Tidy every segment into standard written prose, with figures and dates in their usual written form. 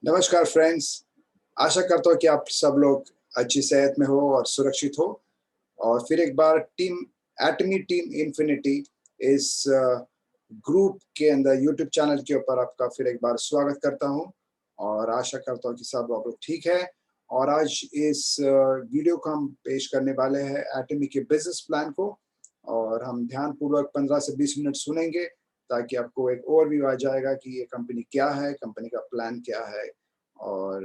नमस्कार फ्रेंड्स। आशा करता हूँ कि आप सब लोग अच्छी सेहत में हो और सुरक्षित हो। और फिर एक बार टीम एटमी टीम इन्फिनिटी इस ग्रुप के अंदर यूट्यूब चैनल के ऊपर आपका फिर एक बार स्वागत करता हूँ और आशा करता हूँ कि सब आप लोग ठीक है। और आज इस वीडियो को हम पेश करने वाले हैं एटमी के बिजनेस प्लान को, और हम ध्यानपूर्वक 15 से 20 मिनट सुनेंगे ताकि आपको एक ओवरव्यू आ जाएगा कि ये कंपनी क्या है, कंपनी का प्लान क्या है। और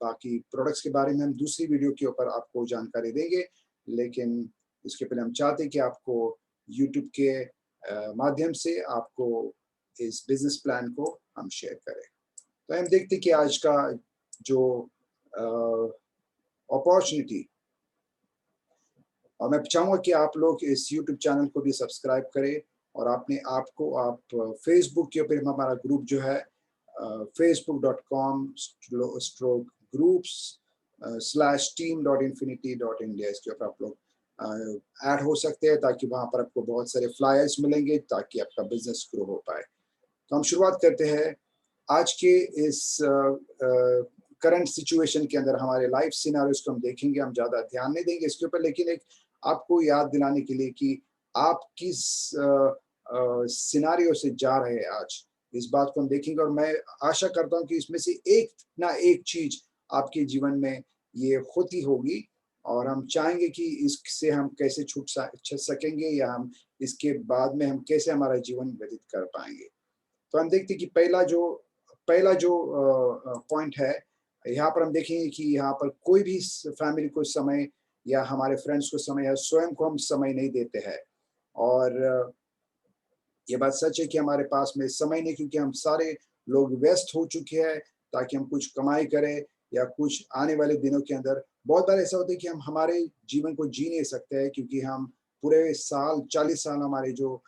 बाकी प्रोडक्ट्स के बारे में हम दूसरी वीडियो के ऊपर आपको जानकारी देंगे, लेकिन उसके पहले हम चाहते हैं कि आपको यूट्यूब के माध्यम से आपको इस बिजनेस प्लान को हम शेयर करें। तो हम देखते हैं कि आज का जो अपॉर्चुनिटी, और मैं चाहूँगा कि आप लोग इस यूट्यूब चैनल को भी सब्सक्राइब करें और अपने आप को आप फेसबुक के ऊपर हमारा ग्रुप जो है facebook.com/groups/team.infinity.india, इसके ऊपर आप लोग ऐड हो सकते हैं ताकि वहाँ पर आपको बहुत सारे फ्लायर्स मिलेंगे ताकि आपका बिजनेस ग्रो हो पाए। तो हम शुरुआत करते हैं आज के इस करंट सिचुएशन के अंदर। हमारे लाइफ सिनेरियोस को हम देखेंगे, हम ज़्यादा ध्यान नहीं देंगे इसके ऊपर, लेकिन एक आपको याद दिलाने के लिए कि आप किस सिनेरियो से जा रहे हैं आज, इस बात को हम देखेंगे। और मैं आशा करता हूँ कि इसमें से एक ना एक चीज आपके जीवन में ये होती होगी, और हम चाहेंगे कि इससे हम कैसे छूट सकेंगे, या हम इसके बाद में हम कैसे हमारा जीवन व्यतीत कर पाएंगे। तो हम देखते हैं कि पहला जो पॉइंट है, यहाँ पर हम देखेंगे कि यहाँ पर कोई भी फैमिली को समय या हमारे फ्रेंड्स को समय या स्वयं को हम समय नहीं देते हैं। और ये बात सच है कि हमारे पास में समय नहीं, क्योंकि हम सारे लोग व्यस्त हो चुके हैं ताकि हम कुछ कमाई करें या कुछ आने वाले दिनों के अंदर। बहुत बार ऐसा होता है कि हम हमारे जीवन को जी नहीं सकते हैं, क्योंकि हम पूरे साल 40 साल हमारे जो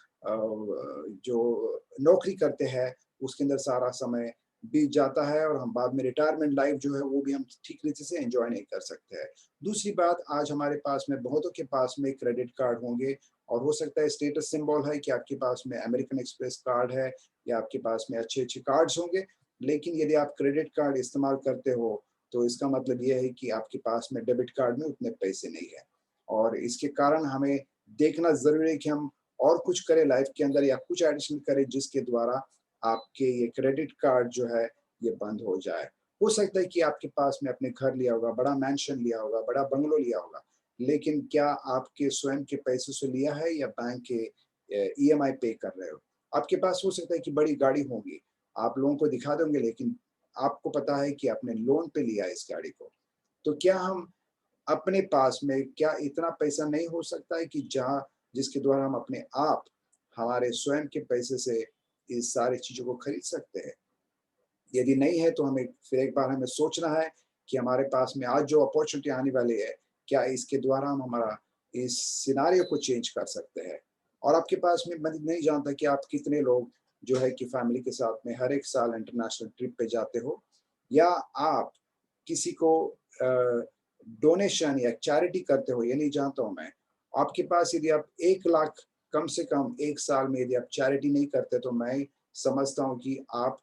नौकरी करते हैं उसके अंदर सारा समय बीत जाता है, और हम बाद में रिटायरमेंट लाइफ जो है वो भी हम ठीक तरीके से एंजॉय नहीं कर सकते हैं। दूसरी बात, आज हमारे पास में बहुतों के पास में क्रेडिट कार्ड होंगे, और हो सकता है स्टेटस सिंबल है कि आपके पास में अमेरिकन एक्सप्रेस कार्ड है या आपके पास में अच्छे अच्छे कार्ड्स होंगे। लेकिन यदि आप क्रेडिट कार्ड इस्तेमाल करते हो तो इसका मतलब यह है कि आपके पास में डेबिट कार्ड में उतने पैसे नहीं है, और इसके कारण हमें देखना जरूरी है कि हम और कुछ करें लाइफ के अंदर, या कुछ एडिशन करें जिसके द्वारा आपके ये क्रेडिट कार्ड जो है ये बंद हो जाए। हो सकता है कि आपके पास में अपने घर लिया होगा, बड़ा मैंशन लिया होगा, बड़ा बंगलो लिया होगा, लेकिन क्या आपके स्वयं के पैसे से लिया है या बैंक के ईएमआई पे कर रहे हो? आपके पास हो सकता है कि बड़ी गाड़ी होगी, आप लोगों को दिखा दोगे, लेकिन आपको पता है कि आपने लोन पे लिया है इस गाड़ी को। तो क्या हम अपने पास में क्या इतना पैसा नहीं हो सकता है कि जहाँ जिसके द्वारा हम अपने आप हमारे स्वयं के पैसे से इस सारी चीज़ों को खरीद सकते हैं? यदि नहीं है तो हमें फिर एक बार हमें सोचना है कि हमारे पास में आज जो अपॉर्चुनिटी आने वाली है, क्या इसके द्वारा हम हमारा इस सिनारियो को चेंज कर सकते हैं। और आपके पास में, मैं नहीं जानता कि आप कितने लोग जो है कि फैमिली के साथ में हर एक साल इंटरनेशनल ट्रिप पे जाते हो, या आप किसी को डोनेशन या चैरिटी करते हो, ये नहीं जानता हूँ मैं। आपके पास यदि आप 1 लाख कम से कम एक साल में यदि आप चैरिटी नहीं करते, तो मैं समझता हूँ कि आप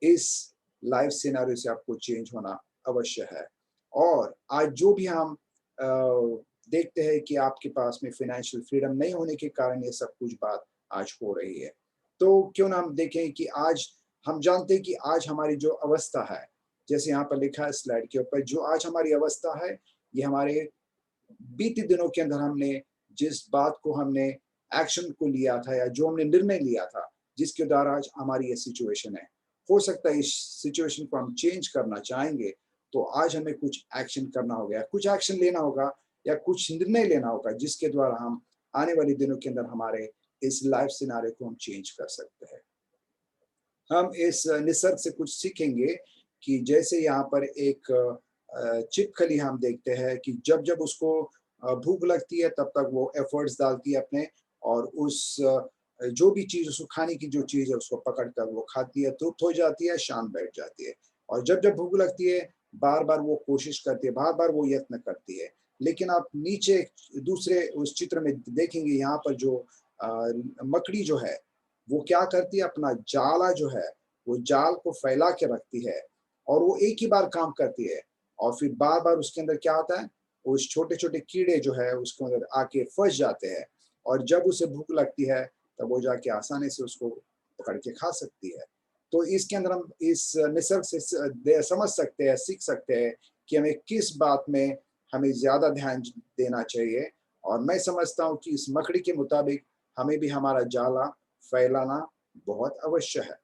इस लाइफ सिनेरियो से आपको चेंज होना अवश्य है। और आज जो भी हम देखते हैं कि आपके पास में फाइनेंशियल फ्रीडम नहीं होने के कारण ये सब कुछ बात आज हो रही है। तो क्यों ना हम देखें कि आज हम जानते हैं कि आज हमारी जो अवस्था है, जैसे यहाँ पर लिखा है स्लाइड के ऊपर, जो आज हमारी अवस्था है, ये हमारे बीते दिनों के अंदर हमने जिस बात को हमने एक्शन को लिया था, या जो हमने निर्णय लिया था, जिसके द्वारा आज हमारी ये सिचुएशन है। हो सकता है इस सिचुएशन को हम चेंज करना चाहेंगे, तो आज हमें कुछ एक्शन करना होगा, कुछ एक्शन लेना होगा, या कुछ निर्णय लेना होगा जिसके द्वारा हम आने वाले दिनों के अंदर हमारे इस लाइफ सिनारे को हम चेंज कर सकते हैं। हम इस निसर्ग से कुछ सीखेंगे कि जैसे यहाँ पर एक छिपकली हम देखते हैं कि जब जब उसको भूख लगती है तब तक वो एफर्ट्स डालती है अपने, और उस जो भी चीज़ उसको खाने की जो चीज़ है उसको पकड़ कर वो खाती है, तृप्त हो जाती है, शांत बैठ जाती है। और जब जब भूख लगती है बार बार वो कोशिश करती है, बार बार वो यत्न करती है। लेकिन आप नीचे दूसरे उस चित्र में देखेंगे, यहाँ पर जो मकड़ी जो है वो क्या करती है, अपना जाला जो है वो जाल को फैला के रखती है, और वो एक ही बार काम करती है और फिर बार-बार उसके अंदर क्या होता है, उस छोटे-छोटे कीड़े जो है उसके अंदर आके फँस जाते हैं और जब उसे भूख लगती है, तब वो जाके आसानी से उसको पकड़ के खा सकती है। तो इसके अंदर हम इस निसर्ग से समझ सकते हैं, सीख सकते हैं कि हमें किस बात में हमें ज़्यादा ध्यान देना चाहिए और मैं समझता हूँ कि इस मकड़ी के मुताबिक हमें भी हमारा जाला फैलाना बहुत अवश्य है।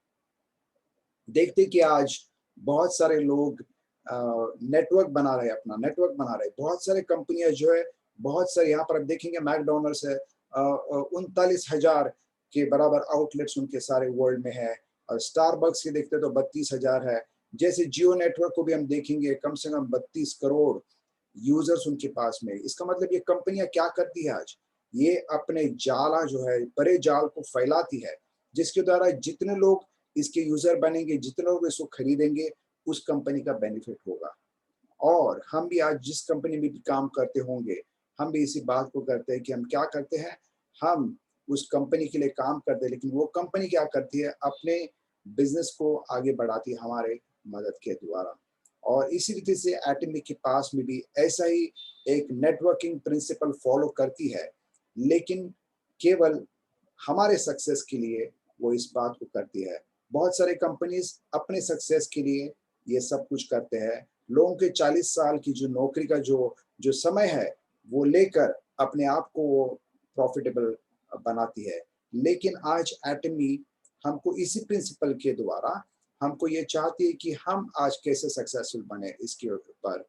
देखते कि आज बहुत सारे लोग नेटवर्क बना रहे हैं, अपना नेटवर्क बना रहे हैं। बहुत सारे कंपनियाँ जो है, बहुत सारे यहाँ पर आप देखेंगे मैकडॉनल्ड्स है 39,000 के बराबर आउटलेट्स उनके सारे वर्ल्ड में है और स्टारबक्स के देखते तो 32,000 है। जैसे जियो नेटवर्क को भी हम देखेंगे कम से कम 32 करोड़ यूजर्स उनके पास में। इसका मतलब ये कंपनियाँ क्या करती है आज? ये अपने जाला जो है, बड़े जाल को फैलाती है, जिसके द्वारा जितने लोग इसके यूजर बनेंगे, जितने लोग इसको खरीदेंगे, उस कंपनी का बेनिफिट होगा। और हम भी आज जिस कंपनी में भी काम करते होंगे, हम भी इसी बात को करते हैं कि हम क्या करते हैं, हम उस कंपनी के लिए काम करते हैं, लेकिन वो कंपनी क्या करती है, अपने बिज़नेस को आगे बढ़ाती है हमारे मदद के द्वारा। और इसी रीति से एटॉमिक के पास में भी ऐसा ही एक नेटवर्किंग प्रिंसिपल फॉलो करती है, लेकिन केवल हमारे सक्सेस के लिए वो इस बात को करती है। बहुत सारे कंपनीज़ अपने सक्सेस के लिए ये सब कुछ करते हैं। लोगों के 40 साल की जो नौकरी का जो जो समय है, वो लेकर अपने आप को वो प्रॉफ़िटेबल बनाती है। लेकिन आज एटमी हमको इसी प्रिंसिपल के द्वारा हमको ये चाहती है कि हम आज कैसे सक्सेसफुल बने इसके ऊपर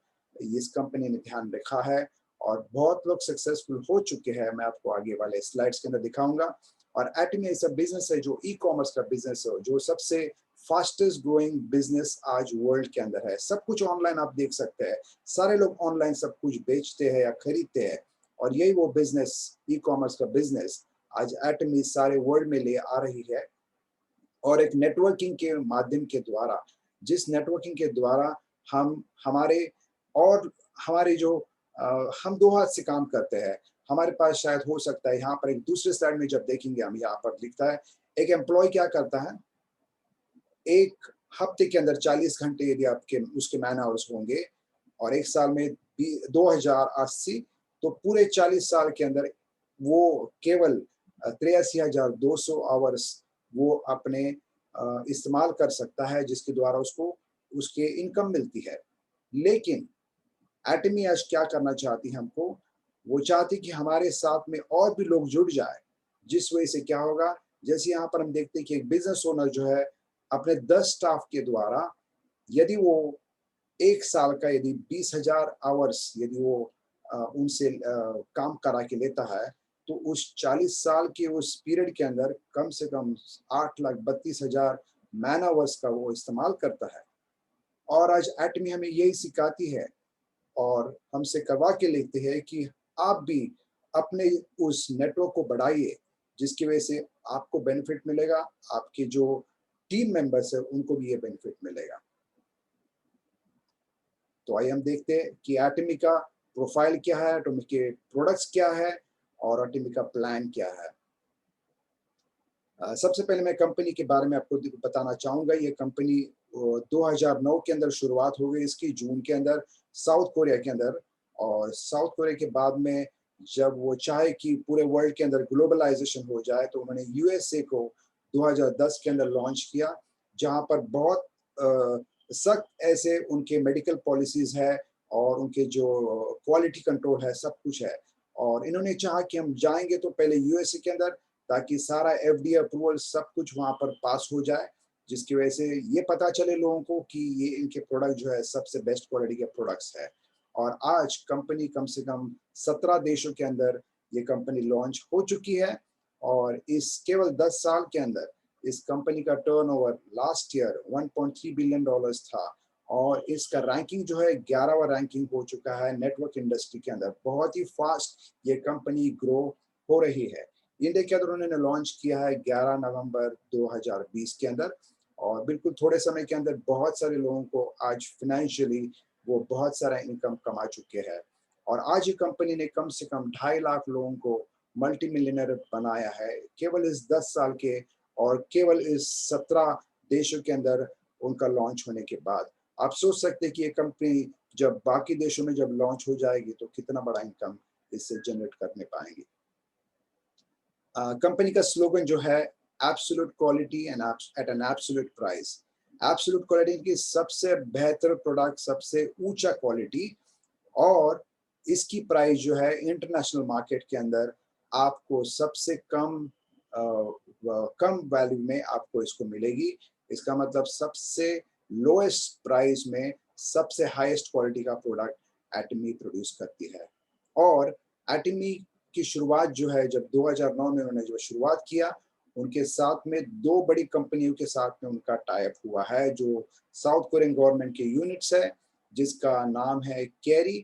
इस कंपनी ने ध्यान रखा है और बहुत लोग सक्सेसफुल हो चुके हैं। मैं आपको आगे वाले स्लाइड्स के अंदर दिखाऊँगा और एटमी ऐसा बिज़नेस है जो ई-कॉमर्स का बिज़नेस है, जो सबसे फास्टेस्ट ग्रोइंग बिज़नेस आज वर्ल्ड के अंदर है। सब कुछ ऑनलाइन आप देख सकते हैं। सारे लोग ऑनलाइन सब कुछ बेचते हैं या खरीदते हैं और यही वो बिज़नेस ई-कॉमर्स का बिज़नेस आज एटमी सारे वर्ल्ड में ले आ रही है और एक नेटवर्किंग के माध्यम के द्वारा, जिस नेटवर्किंग के द्वारा हम हमारे और हमारे जो हम 2 हाथ से काम करते हैं। हमारे पास शायद हो सकता है यहाँ पर एक दूसरे स्लाइड में जब देखेंगे हम यहाँ पर लिखता है, एक एम्प्लॉयी क्या करता है, एक हफ्ते के अंदर 40 घंटे यदि आपके उसके मैन आवर्स होंगे और 1 साल में 2080 तो पूरे 40 साल के अंदर वो केवल 83,200 आवर्स वो अपने इस्तेमाल कर सकता है जिसके द्वारा उसको उसके इनकम मिलती है। लेकिन एटमी आज क्या करना चाहती है हमको, वो चाहती कि हमारे साथ में और भी लोग जुड़ जाएँ, जिस वजह से क्या होगा, जैसे यहाँ पर हम देखते हैं कि एक बिज़नेस ओनर जो है, अपने 10 स्टाफ के द्वारा यदि वो 1 साल का यदि 20,000 आवर्स यदि वो उनसे काम करा के लेता है, तो उस 40 साल के उस पीरियड के अंदर कम से कम 8,32,000 मैन आवर्स का वो इस्तेमाल करता है। और आज एटमी हमें यही सिखाती है और हमसे करवा के लेते हैं कि आप भी अपने उस नेटवर्क को बढ़ाइए, जिसकी वजह से आपको बेनिफिट मिलेगा, आपके जो टीम मेंबर्स हैं, उनको भी ये बेनिफिट मिलेगा। तो आइए हम देखते हैं कि एटमी का प्रोफाइल क्या है, एटमी के प्रोडक्ट्स क्या है और एटमी का प्लान क्या है। सबसे पहले मैं कंपनी के बारे में आपको बताना चाहूँगा। ये कंपनी 2009 के अंदर शुरुआत हो गई इसकी जून के अंदर साउथ कोरिया के अंदर और साउथ कोरिया के बाद में जब वो चाहे कि पूरे वर्ल्ड के अंदर ग्लोबलाइजेशन हो जाए तो उन्होंने यूएसए को 2010 के अंदर लॉन्च किया, जहाँ पर बहुत सख्त ऐसे उनके मेडिकल पॉलिसीज़ है और उनके जो क्वालिटी कंट्रोल है, सब कुछ है। और इन्होंने चाहा कि हम जाएँगे तो पहले यूएसए के अंदर ताकि सारा एफडीए अप्रूवल सब कुछ वहाँ पर पास हो जाए, जिसकी वजह से ये पता चले लोगों को कि ये इनके प्रोडक्ट जो है सबसे बेस्ट क्वालिटी के प्रोडक्ट्स है। और आज कंपनी कम से कम 17 देशों के अंदर ये कंपनी लॉन्च हो चुकी है और इस केवल 10 साल के अंदर इस कंपनी का turnover last year 1.3 billion dollars था और इसका रैंकिंग जो है 11वां रैंकिंग हो चुका है नेटवर्क इंडस्ट्री के अंदर। बहुत ही फास्ट ये कंपनी ग्रो हो रही है। इंडिया के अंदर उन्होंने लॉन्च किया है 11 नवंबर 2020 के अंदर और बिल्कुल थोड़े समय के अंदर बहुत सारे लोगों को आज फाइनेंशियली वो बहुत सारा इनकम कमा चुके हैं और आज ये कंपनी ने कम से कम 2.5 लाख लोगों को मल्टी मिलियनर बनाया है केवल इस 10 साल के और केवल इस 17 देशों के अंदर उनका लॉन्च होने के बाद। आप सोच सकते हैं कि ये कंपनी जब बाकी देशों में जब लॉन्च हो जाएगी तो कितना बड़ा इनकम इससे जनरेट करने पाएंगे। कंपनी का स्लोगन जो है absolute quality and at an absolute price. Absolute quality की सबसे बेहतर प्रोडक्ट, सबसे ऊंचा क्वालिटी, और इसकी प्राइस जो है इंटरनेशनल मार्केट के अंदर आपको सबसे कम वैल्यू में आपको इसको मिलेगी। इसका मतलब सबसे लोएस्ट प्राइस में सबसे हाईएस्ट क्वालिटी का प्रोडक्ट एटमी प्रोड्यूस करती है। और एटमी की शुरुआत जो है जब 2009 में उन्होंने जो शुरुआत किया, उनके साथ में 2 बड़ी कंपनियों के साथ में उनका टाई अप हुआ है जो साउथ कोरियन गवर्नमेंट के यूनिट्स है, जिसका नाम है कैरी।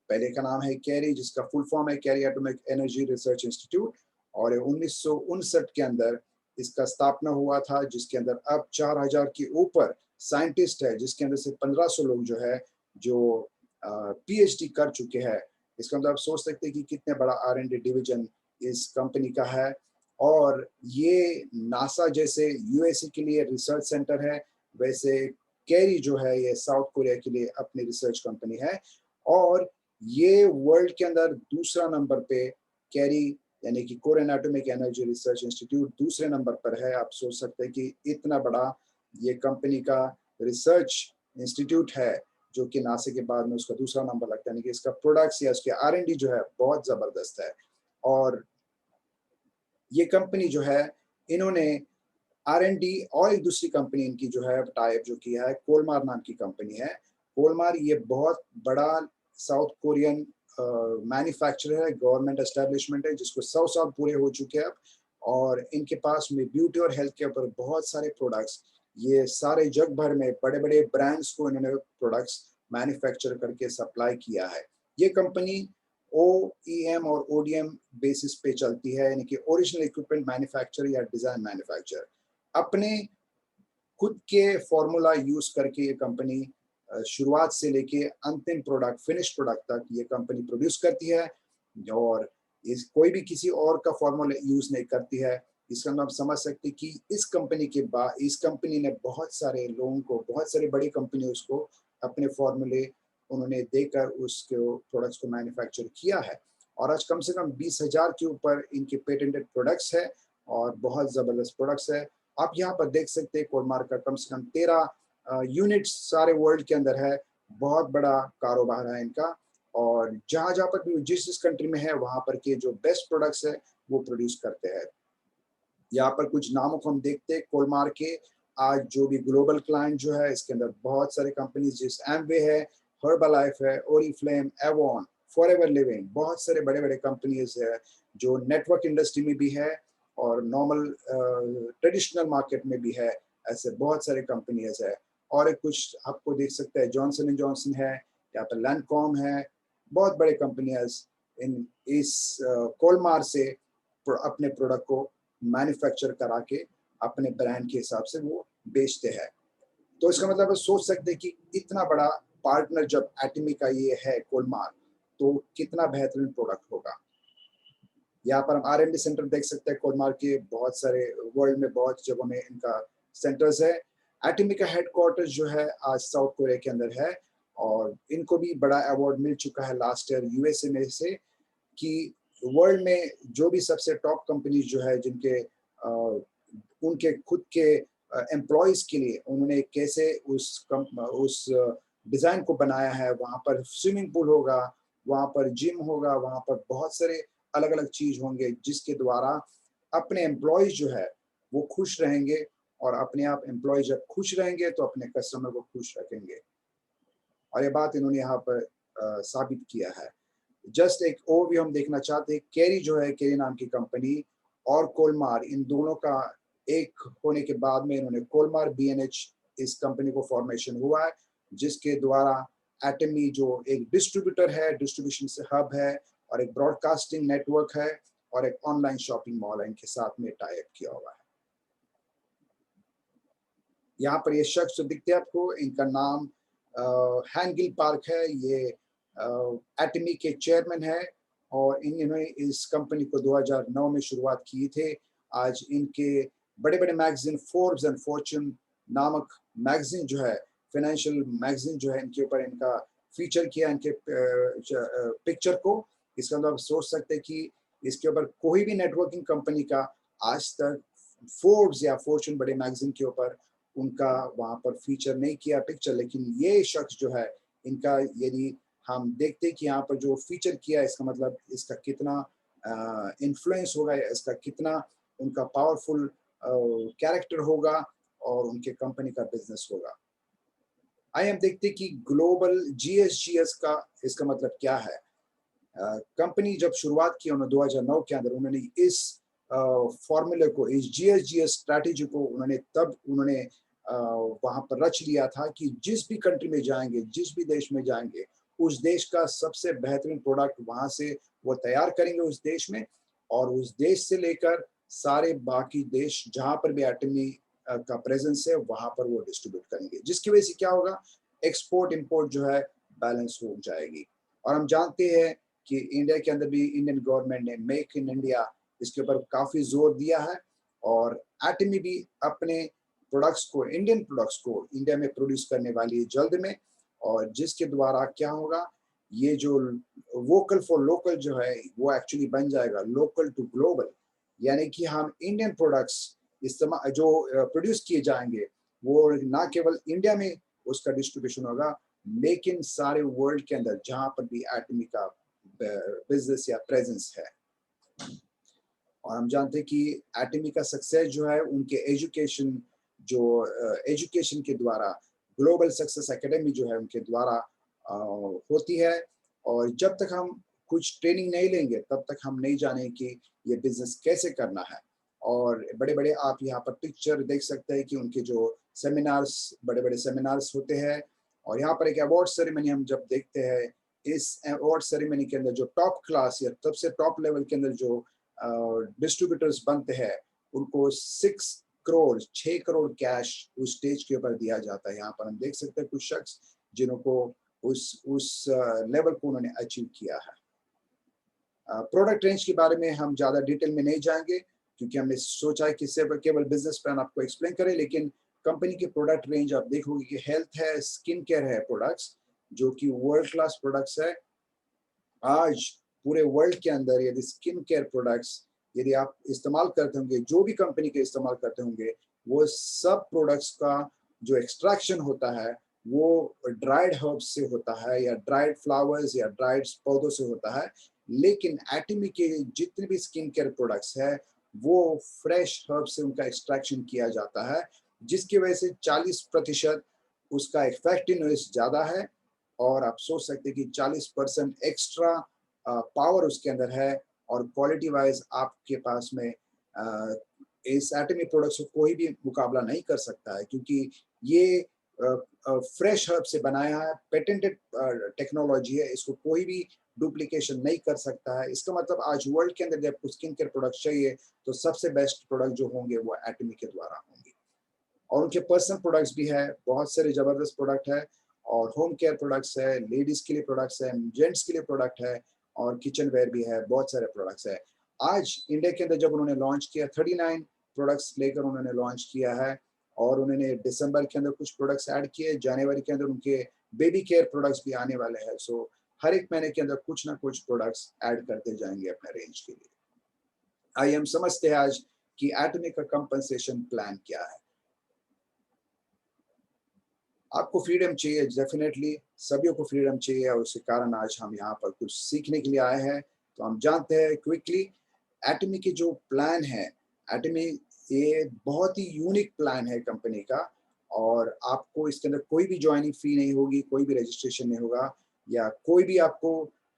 पहले का नाम है कैरी, जिसका फुल फॉर्म है carry atomic energy research institute, और 1959 के अंदर इसका स्थापना हुआ था, जिसके अंदर अब 4000 के ऊपर साइंटिस्ट है, जिसके अंदर से 1500 लोग जो है जो पीएचडी कर चुके हैं। इसका मतलब आप सोच सकते हैं कि कितने बड़ा R&D डिवीजन इस कंपनी का है। और ये नासा जैसे यूएसए के लिए रिसर्च सेंटर है, वैसे कैरी जो है ये साउथ कोरिया के लिए अपनी रिसर्च कंपनी है। और ये वर्ल्ड के अंदर दूसरा नंबर पे कैरी यानी कि Korean atomic energy research institute दूसरे नंबर पर है। आप सोच सकते हैं कि इतना बड़ा ये कंपनी का रिसर्च इंस्टीट्यूट है जो कि नासा के बाद में उसका दूसरा नंबर लगता है, यानी कि इसका प्रोडक्ट्स या उसके R&D जो है बहुत जबरदस्त है। और ये कंपनी जो है इन्होंने R&D और एक दूसरी कंपनी इनकी जो है टाइप जो किया है, कोलमार नाम की कंपनी है। कोलमार ये बहुत बड़ा साउथ कोरियन मैन्युफैक्चरर है, गवर्नमेंट एस्टेब्लिशमेंट है, जिसको 100 साल पूरे हो चुके हैं अब। और इनके पास में ब्यूटी और हेल्थ के ऊपर बहुत सारे प्रोडक्ट्स, ये सारे जग भर में बड़े बड़े ब्रांड्स को इन्होंने प्रोडक्ट्स मैन्युफैक्चर करके सप्लाई किया है। ये कंपनी OEM और ODM बेसिस पे चलती है, यानी कि ओरिजिनल इक्विपमेंट मैन्युफैक्चर या डिजाइन मैन्युफैक्चर। अपने खुद के फॉर्मूला यूज करके ये कंपनी शुरुआत से लेके अंतिम प्रोडक्ट, फिनिश प्रोडक्ट तक ये कंपनी प्रोड्यूस करती है, और इस कोई भी किसी और का फॉर्मूला यूज नहीं करती है। इसका मतलब आप समझ सकते हैं कि इस कंपनी के बाद इस कंपनी ने बहुत सारे लोगों को, बहुत सारे बड़ी कंपनियों को अपने फॉर्मूले उन्होंने देकर उसके प्रोडक्ट्स को मैन्युफैक्चर किया है। और आज कम से कम 20,000 के ऊपर इनके पेटेंटेड प्रोडक्ट्स है और बहुत ज़बरदस्त प्रोडक्ट्स है। आप यहाँ पर देख सकते हैं कोलमार का कम से कम 13 यूनिट्स सारे वर्ल्ड के अंदर है। बहुत बड़ा कारोबार है इनका, और जहाँ जहाँ पर भी जिस कंट्री में है वहाँ पर के जो बेस्ट प्रोडक्ट्स है वो प्रोड्यूस करते हैं। यहाँ पर कुछ नामों को हम देखते हैं कोलमार के। आज जो भी ग्लोबल क्लाइंट जो है इसके अंदर बहुत सारे कंपनीज, जिस एमवे है, हर्बलाइफ है, ओरिफ्लेम, एवॉन, फॉरएवर लिविंग, बहुत सारे बड़े बड़े कंपनीज है जो नेटवर्क इंडस्ट्री में भी है और नॉर्मल ट्रेडिशनल मार्केट में भी है। ऐसे बहुत सारे कंपनीज है। और एक कुछ आपको देख सकते हैं जॉनसन एंड जॉनसन है, यहाँ पर लैंडकॉम है, बहुत बड़े कंपनियाज इन इस कोलमार से अपने प्रोडक्ट को मैन्युफैक्चर करा के अपने ब्रांड के हिसाब से वो बेचते हैं। तो इसका मतलब आप सोच सकते हैं कि इतना बड़ा पार्टनर जब एटमी का ये है कोलमार, तो कितना बेहतरीन प्रोडक्ट होगा। यहाँ पर हम R&D सेंटर देख सकते हैं कोलमार के, बहुत सारे वर्ल्ड में बहुत जगहों में इनका सेंटर्स है। एटमी का हेडक्वार्टर्स जो है आज साउथ कोरिया के अंदर है, और इनको भी बड़ा अवार्ड मिल चुका है लास्ट ईयर यूएसए में से, कि वर्ल्ड में जो भी सबसे टॉप कंपनीज जो है जिनके उनके खुद के एम्प्लॉयज़ के लिए उन्होंने कैसे उस डिज़ाइन को बनाया है। वहाँ पर स्विमिंग पूल होगा, वहाँ पर जिम होगा, वहाँ पर बहुत सारे अलग-अलग चीज़ होंगे जिसके द्वारा अपने एम्प्लॉयज़ जो है वो खुश रहेंगे, और अपने आप एम्प्लॉय जब खुश रहेंगे तो अपने कस्टमर को खुश रखेंगे। और ये बात इन्होंने यहाँ पर साबित किया है। जस्ट एक ओवरव्यू हम देखना चाहते हैं। कैरी जो है, कैरी नाम की कंपनी और कोलमार, इन दोनों का एक होने के बाद में इन्होंने कोलमार BNH इस कंपनी को फॉर्मेशन हुआ है, जिसके द्वारा एटमी जो एक डिस्ट्रीब्यूटर है, डिस्ट्रीब्यूशन से हब है, और एक ब्रॉडकास्टिंग नेटवर्क है, और एक ऑनलाइन शॉपिंग मॉल है, इनके साथ में टाई अप किया हुआ है। यहाँ पर ये शख्स जो दिखते हैं आपको, इनका नाम हैंगिल पार्क है। ये एटमी के चेयरमैन है, और इन्होंने इस कंपनी को 2009 में शुरुआत की थे। आज इनके बड़े बड़े मैगजीन फोर्ब्स एंड फॉर्च्यून नामक मैगजीन जो है फाइनेंशियल मैगजीन जो है इनके ऊपर इनका फीचर किया, इनके पिक्चर को। इसका मतलब आप सोच सकते हैं कि इसके ऊपर कोई भी नेटवर्किंग कंपनी का आज तक फोर्ब्स या फॉर्च्यून बड़े मैगजीन के ऊपर उनका वहाँ पर फीचर नहीं किया पिक्चर, लेकिन ये शख्स जो है इनका यदि हम देखते हैं कि यहाँ पर जो फीचर किया, इसका मतलब इसका कितना इन्फ्लुएंस होगा, इसका कितना उनका पावरफुल कैरेक्टर होगा और उनके कंपनी का बिजनेस होगा। आइए हम देखते हैं कि ग्लोबल जीएसजीएस का इसका मतलब क्या है। कंपनी जब शुरुआत की उन्होंने 2009 के अंदर, उन्होंने इस फॉर्मूले को, इस जीएसजीएस स्ट्रैटेजी को उन्होंने वहां पर रच लिया था कि जिस भी कंट्री में जाएंगे, जिस भी देश में जाएंगे, उस देश का सबसे बेहतरीन प्रोडक्ट वहां से वो तैयार करेंगे उस देश में, और उस देश से लेकर सारे बाकी देश जहां पर भी एटमी का प्रेजेंस है वहां पर वो डिस्ट्रीब्यूट करेंगे, जिसकी वजह से क्या होगा, एक्सपोर्ट इंपोर्ट जो है बैलेंस हो जाएगी। और हम जानते हैं कि इंडिया के अंदर भी इंडियन गवर्नमेंट ने मेक इन इंडिया इसके ऊपर काफी जोर दिया है, और एटमी भी अपने प्रोडक्ट्स को, इंडियन प्रोडक्ट्स को इंडिया में प्रोड्यूस करने वाली है जल्द में, और जिसके द्वारा क्या होगा, ये जो वोकल फॉर लोकल जो है वो एक्चुअली बन जाएगा लोकल टू ग्लोबल। यानी कि हम इंडियन प्रोडक्ट्स इस्तेमाल जो प्रोड्यूस किए जाएंगे वो ना केवल इंडिया में उसका डिस्ट्रीब्यूशन होगा, लेकिन सारे वर्ल्ड के अंदर जहां पर भी एटमी का बिजनेस या प्रेजेंस है। और हम जानते हैं कि एटमी का सक्सेस जो है उनके एजुकेशन, जो एजुकेशन के द्वारा ग्लोबल सक्सेस एकेडमी जो है उनके द्वारा होती है। और जब तक हम कुछ ट्रेनिंग नहीं लेंगे तब तक हम नहीं जाने कि ये बिजनेस कैसे करना है। और बड़े बड़े आप यहाँ पर पिक्चर देख सकते हैं कि उनके जो सेमिनार्स, बड़े बड़े सेमिनार्स होते हैं। और यहाँ पर एक अवार्ड सेरेमनी हम जब देखते हैं, इस अवार्ड सेरेमनी के अंदर जो टॉप क्लास या सबसे टॉप लेवल के अंदर जो डिस्ट्रीब्यूटर्स बनते हैं उनको 6 करोड़ कैश उस स्टेज के ऊपर दिया जाता है। यहाँ पर हम देख सकते हैं कुछ शख्स जिनको उस लेवल को उन्होंने अचीव किया है। प्रोडक्ट रेंज के बारे में हम ज़्यादा डिटेल में नहीं जाएंगे क्योंकि हमने सोचा है कि सिर्फ केवल बिजनेस प्लान आपको एक्सप्लेन करें, लेकिन कंपनी की प्रोडक्ट रेंज आप देखोगे कि हेल्थ है, स्किन केयर है प्रोडक्ट्स, जो कि वर्ल्ड क्लास प्रोडक्ट्स है। आज पूरे वर्ल्ड के अंदर यदि स्किन केयर प्रोडक्ट्स यदि आप इस्तेमाल करते होंगे, जो भी कंपनी के इस्तेमाल करते होंगे, वो सब प्रोडक्ट्स का जो एक्सट्रैक्शन होता है वो ड्राइड हर्ब्स से होता है या ड्राइड फ्लावर्स या ड्राइड पौधों से होता है। लेकिन एटमी के जितने भी स्किन केयर प्रोडक्ट्स है वो फ्रेश हर्ब से उनका एक्सट्रैक्शन किया जाता है, जिसकी वजह से 40% उसका इफेक्टिवनेस ज़्यादा है। और आप सोच सकते हैं कि 40% एक्स्ट्रा पावर उसके अंदर है, और क्वालिटी वाइज आपके पास में इस एटमी प्रोडक्ट्स को कोई भी मुकाबला नहीं कर सकता है, क्योंकि ये फ्रेश हर्ब से बनाया है, पेटेंटेड टेक्नोलॉजी है, इसको कोई भी डुप्लीकेशन नहीं कर सकता है। इसका मतलब आज वर्ल्ड के अंदर जब स्किन केयर प्रोडक्ट चाहिए तो सबसे बेस्ट प्रोडक्ट जो होंगे वो एटमी के द्वारा होंगे। और उनके पर्सनल प्रोडक्ट्स भी है, बहुत सारे जबरदस्त प्रोडक्ट है, और होम केयर प्रोडक्ट्स है, लेडीज के लिए प्रोडक्ट्स है, जेंट्स के लिए प्रोडक्ट है, और किचन वेयर भी है, बहुत सारे प्रोडक्ट्स है। आज इंडिया के अंदर जब उन्होंने लॉन्च किया 39 प्रोडक्ट्स लेकर उन्होंने लॉन्च किया है, और उन्होंने दिसंबर के अंदर कुछ प्रोडक्ट्स ऐड किए, जनवरी के अंदर उनके बेबी केयर प्रोडक्ट्स भी आने वाले हैं। सो हर एक महीने के अंदर कुछ ना कुछ प्रोडक्ट्स ऐड करते जाएंगे अपने रेंज के लिए। आइए हम समझते हैं आज कि एटमी का कंपनसेशन प्लान क्या है। आपको फ्रीडम चाहिए, डेफिनेटली सभी को फ्रीडम चाहिए, और उसके कारण आज हम यहाँ पर कुछ सीखने के लिए आए हैं। तो हम जानते हैं क्विकली एटमी की जो प्लान है, एटमी ये बहुत ही यूनिक प्लान है कंपनी का, और आपको इसके अंदर कोई भी ज्वाइनिंग फी नहीं होगी, कोई भी रजिस्ट्रेशन नहीं होगा, या कोई भी आपको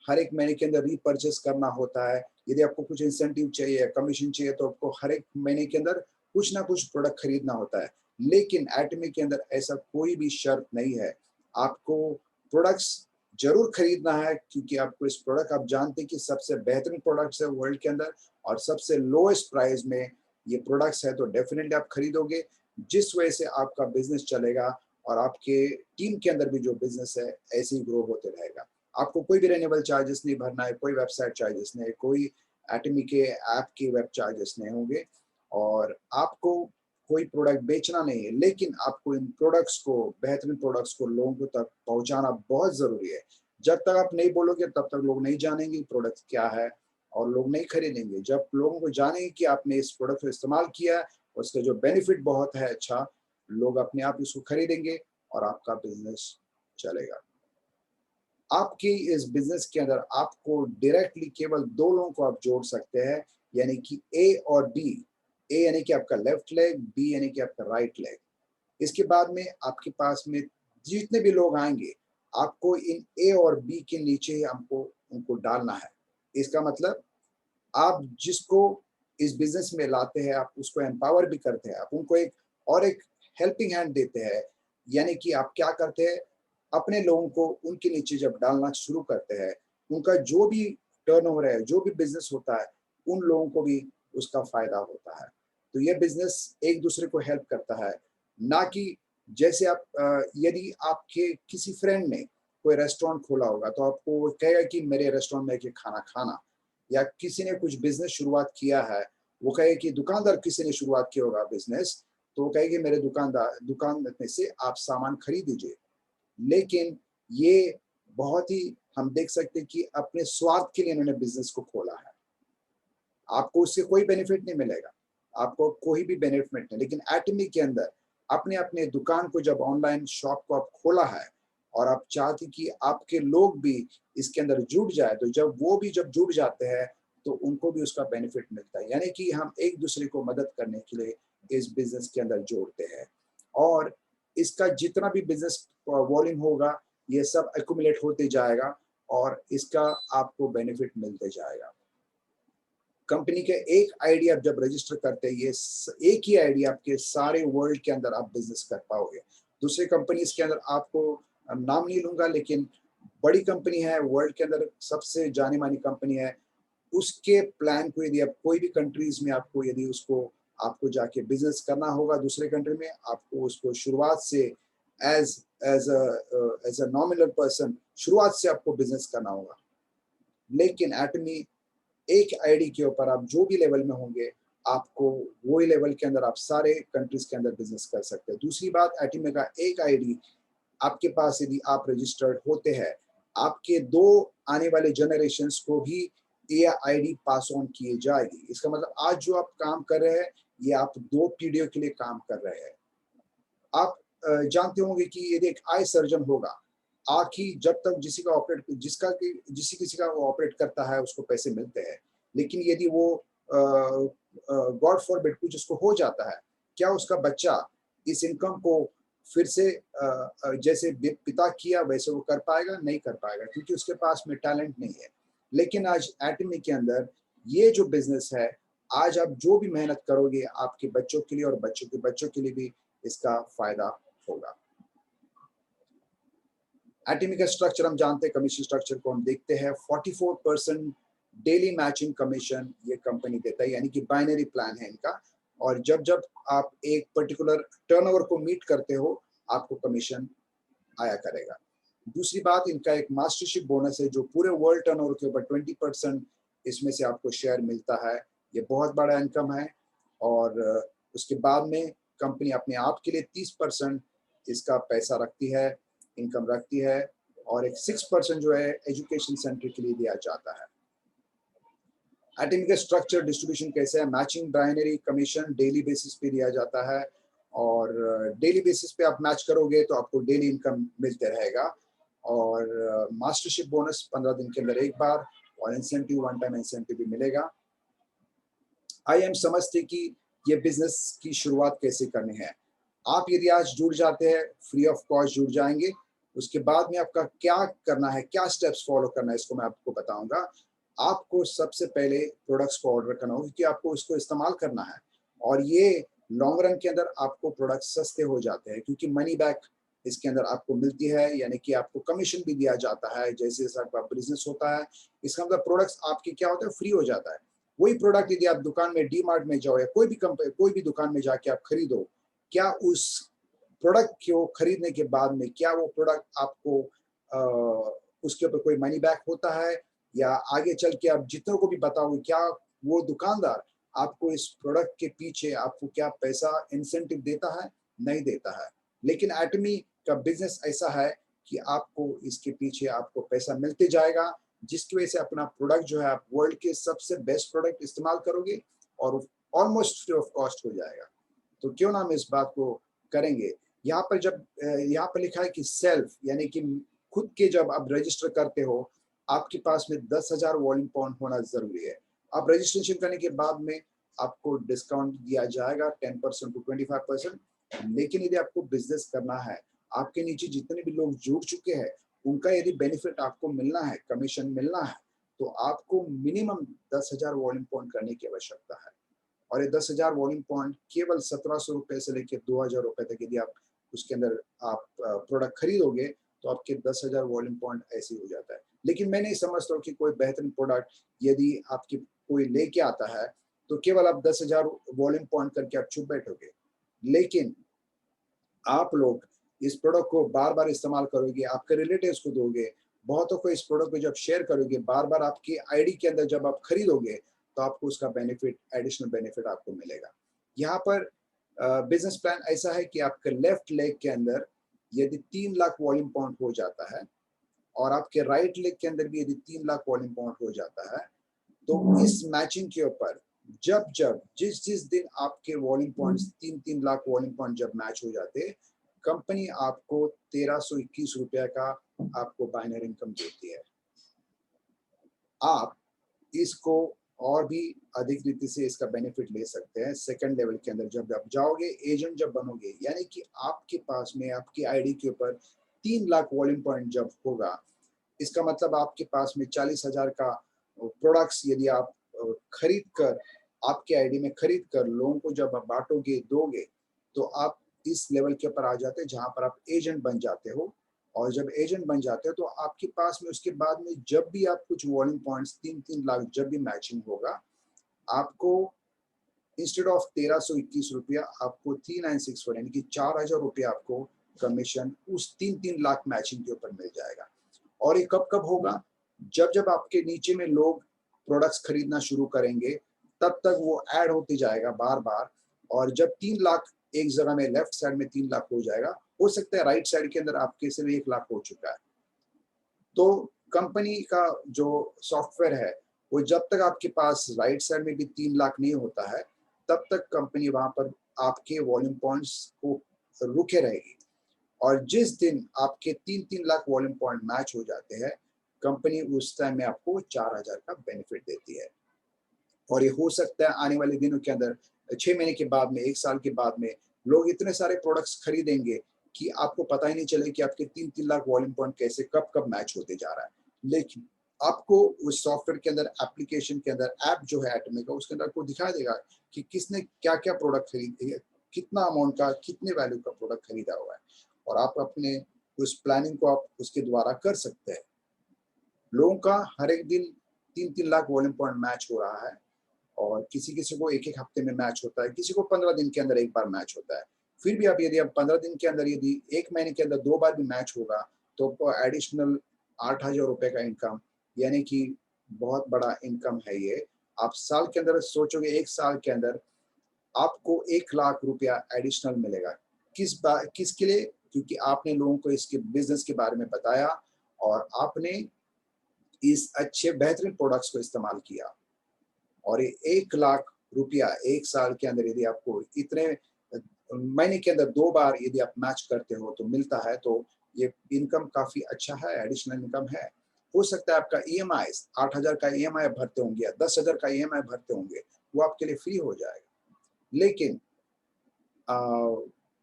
हर एक महीने के अंदर रीपर्चेस करना होता है। यदि आपको कुछ इंसेंटिव चाहिए या कमीशन चाहिए तो आपको हर एक महीने के अंदर कुछ ना कुछ प्रोडक्ट खरीदना होता है। लेकिन एटमी के अंदर ऐसा कोई भी शर्त नहीं है, आपको प्रोडक्ट्स जरूर खरीदना है, क्योंकि आपको इस प्रोडक्ट, आप जानते हैं कि सबसे बेहतरीन प्रोडक्ट्स है वर्ल्ड के अंदर और सबसे लोएस्ट प्राइस में ये प्रोडक्ट्स है, तो डेफिनेटली आप खरीदोगे, जिस वजह से आपका बिजनेस चलेगा और आपके टीम के अंदर भी जो बिजनेस है ऐसे ही ग्रो होते रहेगा। आपको कोई भी रेन्यूएबल चार्जेस नहीं भरना है, कोई वेबसाइट चार्जेस नहीं, कोई एटमी के ऐप के वेब चार्जेस नहीं होंगे, और आपको कोई प्रोडक्ट बेचना नहीं है, लेकिन आपको इन प्रोडक्ट्स को, बेहतरीन प्रोडक्ट्स को लोगों को तक पहुंचाना बहुत ज़रूरी है। जब तक आप नहीं बोलोगे तब तक लोग नहीं जानेंगे प्रोडक्ट क्या है और लोग नहीं खरीदेंगे। जब लोगों को जानेंगे कि आपने इस प्रोडक्ट को इस्तेमाल किया है, उसका जो बेनिफिट बहुत है अच्छा, लोग अपने आप इसको खरीदेंगे और आपका बिज़नेस चलेगा। आपकी इस बिज़नेस के अंदर आपको डायरेक्टली केवल 2 लोगों को आप जोड़ सकते हैं, यानी कि ए और बी। ए यानी कि आपका लेफ्ट लेग, बी यानी कि आपका राइट लेग। इसके बाद में आपके पास में जितने भी लोग आएँगे, आपको इन ए और बी के नीचे ही हमको उनको डालना है। इसका मतलब आप जिसको इस बिज़नेस में लाते हैं, आप उसको एम्पावर भी करते हैं, आप उनको एक हेल्पिंग हैंड देते हैं। यानी कि आप क्या करते हैं, अपने लोगों को उनके नीचे जब डालना शुरू करते हैं, उनका जो भी टर्नओवर है, जो भी बिज़नेस होता है, उन लोगों को भी उसका फ़ायदा होता है। तो ये बिज़नेस एक-दूसरे को हेल्प करता है, ना कि जैसे यदि आपके किसी फ्रेंड ने कोई रेस्टोरेंट खोला होगा, तो आपको वो कहेगा कि मेरे रेस्टोरेंट में आके खाना खाना। या किसी ने कुछ बिज़नेस शुरुआत किया है, वो कहे कि दुकानदार किसी ने शुरुआत किया होगा बिज़नेस, तो वो कहेगी मेरे दुकान में से आप सामान खरीद लीजिए। लेकिन ये बहुत ही हम देख सकते हैं कि अपने स्वार्थ के लिए इन्होंने बिज़नेस को खोला है। आपको उससे कोई बेनिफिट नहीं मिलेगा, आपको कोई भी बेनिफिट नहीं, लेकिन एटमी के अंदर अपने-अपने दुकान को जब ऑनलाइन शॉप को आप खोला है और आप चाहते कि आपके लोग भी इसके अंदर जुड़ जाए, तो जब जुड़ जाते हैं, तो उनको भी उसका बेनिफिट मिलता है। यानी कि हम एक-दूसरे को मदद करने के लिए इस बिज़नेस के अंदर जोड़ते हैं और इसका जितना भी बिज़नेस वॉल्यूम होगा, ये सब एक्यूमुलेट होते जाएगा और इसका आपको बेनिफिट मिलते जाएगा। कंपनी के एक आईडी आप जब रजिस्टर करते हैं, एक ही आईडी आपके सारे वर्ल्ड के अंदर आप बिजनेस कर पाओगे। दूसरी कंपनीज के अंदर आपको नाम नहीं लूंगा, लेकिन बड़ी कंपनी है, वर्ल्ड के अंदर सबसे जानी मानी कंपनी है। उसके प्लान को यदि आप कोई भी कंट्रीज में आपको यदि उसको आपको जाके बिजनेस करना होगा दूसरे कंट्री में, आपको उसको शुरुआत से as as a nominal person शुरुआत से आपको बिजनेस करना होगा। लेकिन एटमी एक आईडी के ऊपर आप जो भी लेवल में होंगे, आपको वही लेवल के अंदर आप सारे कंट्रीज के अंदर बिजनेस कर सकते हैं। दूसरी बात, एटीमे का एक आईडी आपके पास यदि आप रजिस्टर्ड होते हैं, आपके 2 आने वाले जनरेशंस को भी ये आईडी पास ऑन किए जाएगी। इसका मतलब आज जो आप काम कर रहे हैं, ये आप 2 पीढ़ियों के लिए काम कर रहे हैं। आप जानते होंगे कि यदि एक आई सर्जन होगा, आँख ही जब तक जिसी किसी का वो ऑपरेट करता है उसको पैसे मिलते हैं। लेकिन यदि वो गॉड फॉरबिड कुछ उसको हो जाता है, क्या उसका बच्चा इस इनकम को फिर से जैसे पिता किया वैसे वो कर पाएगा? नहीं कर पाएगा, क्योंकि उसके पास में टैलेंट नहीं है। लेकिन आज एटमी के अंदर ये जो बिज़नेस है, आज आप जो भी मेहनत करोगे आपके बच्चों के लिए और बच्चों के बच्चों के लिए भी इसका फ़ायदा होगा। एटमी का स्ट्रक्चर हम जानते हैं, कमीशन स्ट्रक्चर को हम देखते हैं। 44% डेली मैचिंग कमीशन ये कंपनी देता है, यानी कि बाइनरी प्लान है इनका। और जब-जब आप एक पर्टिकुलर टर्नओवर को मीट करते हो, आपको कमीशन आया करेगा। दूसरी बात, इनका एक मास्टरशिप बोनस है जो पूरे वर्ल्ड टर्नओवर के ऊपर 20% इसमें से आपको शेयर मिलता है। ये बहुत बड़ा इनकम है। और उसके बाद में कंपनी अपने आप के लिए 30% इसका पैसा रखती है, इनकम रखती है, और एक 6% जो है एजुकेशन सेंटर के लिए दिया जाता है। एटमी का स्ट्रक्चर डिस्ट्रीब्यूशन कैसे है? Matching binary commission daily basis पे दिया जाता है, और डेली बेसिस पे आप मैच करोगे तो आपको डेली इनकम मिलते रहेगा। और मास्टरशिप बोनस 15 दिन के अंदर एक बार, और इंसेंटिव वन टाइम इंसेंटिव भी मिलेगा। आइए हम समझते कि ये बिजनेस की शुरुआत कैसे करनी है। आप यदि आज जुड़ जाते हैं, फ्री ऑफ कॉस्ट जुड़ जाएंगे, उसके बाद में आपका क्या करना है, क्या स्टेप्स फॉलो करना है, इसको मैं आपको बताऊंगा। आपको सबसे पहले प्रोडक्ट्स को ऑर्डर करना होगा, क्योंकि आपको इसको इस्तेमाल करना है। और ये लॉन्ग रन के अंदर आपको प्रोडक्ट सस्ते हो जाते हैं, क्योंकि मनी बैक इसके अंदर आपको मिलती है, यानी कि आपको कमीशन भी दिया जाता है जैसे जैसे आपका बिजनेस होता है। इसका मतलब प्रोडक्ट्स आपके क्या होता है, फ्री हो जाता है। वही प्रोडक्ट यदि आप दुकान में, डी मार्ट में जाओ या कोई भी दुकान में जाके आप खरीदो, क्या उस प्रोडक्ट को खरीदने के बाद में क्या वो प्रोडक्ट आपको उसके ऊपर कोई मनी बैक होता है? या आगे चल के आप जितनों को भी बताओगे, क्या वो दुकानदार आपको इस प्रोडक्ट के पीछे आपको क्या पैसा इंसेंटिव देता है? नहीं देता है। लेकिन एटमी का बिज़नेस ऐसा है कि आपको इसके पीछे आपको पैसा मिलते जाएगा, जिसकी वजह से अपना प्रोडक्ट जो है आप वर्ल्ड के सबसे बेस्ट प्रोडक्ट इस्तेमाल करोगे और ऑलमोस्ट फ्री ऑफ कॉस्ट हो जाएगा। तो क्यों ना हम इस बात को करेंगे। यहाँ पर जब यहाँ पर लिखा है कि सेल्फ यानी कि खुद के जब आप रजिस्टर करते हो, आपके पास में 10,000 वॉल्यूम पॉइंट होना ज़रूरी है। आप रजिस्ट्रेशन करने के बाद में आपको डिस्काउंट दिया जाएगा 10% टू 25%। लेकिन यदि आपको बिज़नेस करना है, आपके नीचे जितने भी लोग जुड़ चुके हैं, उनका यदि बेनिफिट आपको मिलना है, कमीशन मिलना है, तो आपको मिनिमम 10,000 वॉल्यूम पॉइंट करने की आवश्यकता है। और ये 10,000 वॉल्यूम पॉइंट केवल ₹1700 से लेके ₹2,000 तक यदि आप उसके अंदर आप प्रोडक्ट खरीदोगे, तो आपके 10,000 वॉल्यूम पॉइंट ऐसे ही हो जाता है। लेकिन मैं नहीं समझता हूँ कि कोई बेहतरीन प्रोडक्ट यदि आपकी कोई लेके आता है, तो केवल आप 10,000 वॉल्यूम पॉइंट करके आप चुप बैठोगे। लेकिन आप लोग इस प्रोडक्ट को बार-बार इस्तेमाल करोगे, आपके रिलेटिव्स को दोगे, बहुतों को इस प्रोडक्ट को जब शेयर करोगे, बार-बार आपकी आईडी के अंदर जब आप खरीदोगे, तो आपको उसका बेनिफिट एडिशनल बेनिफिट आपको मिलेगा। यहाँ पर बिज़नेस प्लान ऐसा है कि आपके लेफ्ट लेग के अंदर यदि 3 लाख वॉल्यूम पॉइंट हो जाता है और आपके राइट लेग के अंदर भी यदि 3 लाख वॉल्यूम पॉइंट हो जाता है, तो इस मैचिंग के ऊपर जब-जब जिस-जिस दिन आपके volume points 3-3 lakh volume point जब मैच हो जाते, कंपनी आपको ₹1321 का आपको बाइनरी इनकम देती है। आप इसको और भी अधिक रीति से इसका बेनिफिट ले सकते हैं। सेकंड लेवल के अंदर जब आप जाओगे, एजेंट जब बनोगे, यानी कि आपके पास में आपकी आईडी के ऊपर 3 लाख वॉल्यूम पॉइंट जब होगा, इसका मतलब आपके पास में 40,000 का प्रोडक्ट्स यदि आप खरीद कर आपके आईडी में खरीद कर लोगों को जब आप बाँटोगे, दोगे, तो आप इस लेवल के ऊपर आ जाते हैं जहाँ पर आप एजेंट बन जाते हो। और जब एजेंट बन जाते हो तो आपके पास में उसके बाद में जब भी आप कुछ वॉल्यूम पॉइंट्स 3-3 लाख जब भी मैचिंग होगा, आपको इंस्टेड ऑफ ₹1321 आपको 3964 यानी कि ₹4,000 आपको कमीशन उस 3-3 लाख मैचिंग के ऊपर मिल जाएगा। और ये कब-कब होगा? जब-जब आपके नीचे में लोग प्रोडक्ट्स खरीदना शुरू करेंगे, तब तक वो ऐड होते जाएगा बार-बार। और जब 3 लाख एक जगह में लेफ्ट साइड में 3 लाख हो जाएगा, हो सकता है राइट साइड के अंदर आपके सिर्फ 1 लाख हो चुका है। तो कंपनी का जो सॉफ्टवेयर है, वो जब तक आपके पास राइट साइड में भी 3 लाख नहीं होता है, तब तक कंपनी वहाँ पर आपके वॉल्यूम पॉइंट्स को रुके रहेगी। और जिस दिन आपके 3-3 लाख वॉल्यूम पॉइंट मैच हो जाते हैं, कंपनी उस टाइम में आपको 4,000 का बेनिफिट देती है। और ये हो सकता है आने वाले दिनों के अंदर 6 महीने के बाद में, 1 साल के बाद में लोग इतने सारे प्रोडक्ट्स खरीदेंगे कि आपको पता ही नहीं चले कि आपके 3-3 लाख वॉल्यूम पॉइंट कैसे कब-कब मैच होते जा रहा है। लेकिन आपको उस सॉफ्टवेयर के अंदर, एप्लीकेशन के अंदर, ऐप जो है एटमी का, उसके अंदर आपको दिखा देगा कि किसने क्या-क्या प्रोडक्ट खरीदे है, कितना अमाउंट का, कितने वैल्यू का प्रोडक्ट खरीदा हुआ है। और आप अपने उस प्लानिंग को आप उसके द्वारा कर सकते हैं। लोगों का हर एक दिन 3-3 लाख वॉल्यूम पॉइंट मैच हो रहा है। और किसी-किसी को 1-1 हफ्ते में मैच होता है, किसी को 15 दिन के अंदर 1 बार मैच होता है। फिर भी आप यदि आप 15 दिन के अंदर यदि 1 महीने के अंदर 2 बार भी मैच होगा, तो आपको एडिशनल ₹8,000 का इनकम, यानी कि बहुत बड़ा इनकम है ये। आप साल के अंदर सोचोगे 1 साल के अंदर आपको ₹1,00,000 एडिशनल मिलेगा। किसके लिए? क्योंकि आपने लोगों को इसके बिज़नेस के बारे में बताया और आपने इस अच्छे बेहतरीन प्रोडक्ट्स को इस्तेमाल किया। और ये ₹1,00,000 1 साल के अंदर यदि आपको इतने महीने के अंदर 2 बार यदि आप मैच करते हो तो मिलता है, तो ये इनकम काफ़ी अच्छा है, एडिशनल इनकम है। हो सकता है आपका ईएमआई 8,000 का ईएमआई भरते होंगे या 10,000 का ईएमआई भरते होंगे, वो आपके लिए फ्री हो जाएगा। लेकिन अ,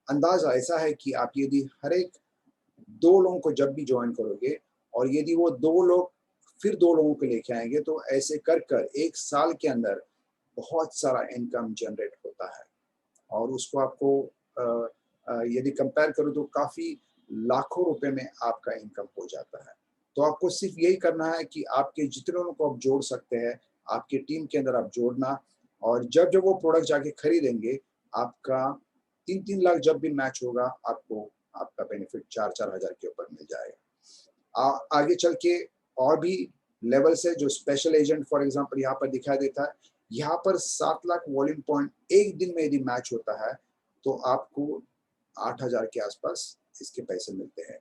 अंदाज़ा ऐसा है कि आप यदि हर एक 2 लोगों को जब भी जॉइन करोगे और यदि वो 2 लोग फिर 2 लोगों को लेके आएँगे, तो ऐसे कर 1 साल के अंदर बहुत सारा इनकम जनरेट होता है। और उसको आपको अ यदि कंपेयर करूँ तो काफ़ी लाखों रुपए में आपका इनकम हो जाता है। तो आपको सिर्फ़ यही करना है कि आपके जितने लोगों को आप जोड़ सकते हैं, आपकी टीम के अंदर आप जोड़ना। और जब-जब वो प्रोडक्ट जाके खरीदेंगे, आपका 3-3 लाख जब भी मैच होगा, आपको आपका बेनिफिट 4-4 हज़ार के ऊपर मिल जाएगा। आगे चल के और भी लेवल्स है जो स्पेशल एजेंट फॉर एग्ज़ाम्पल यहाँ पर दिखाई देता है। यहाँ पर 7 लाख वॉल्यूम पॉइंट एक दिन में यदि मैच होता है तो आपको 8,000 के आसपास इसके पैसे मिलते हैं।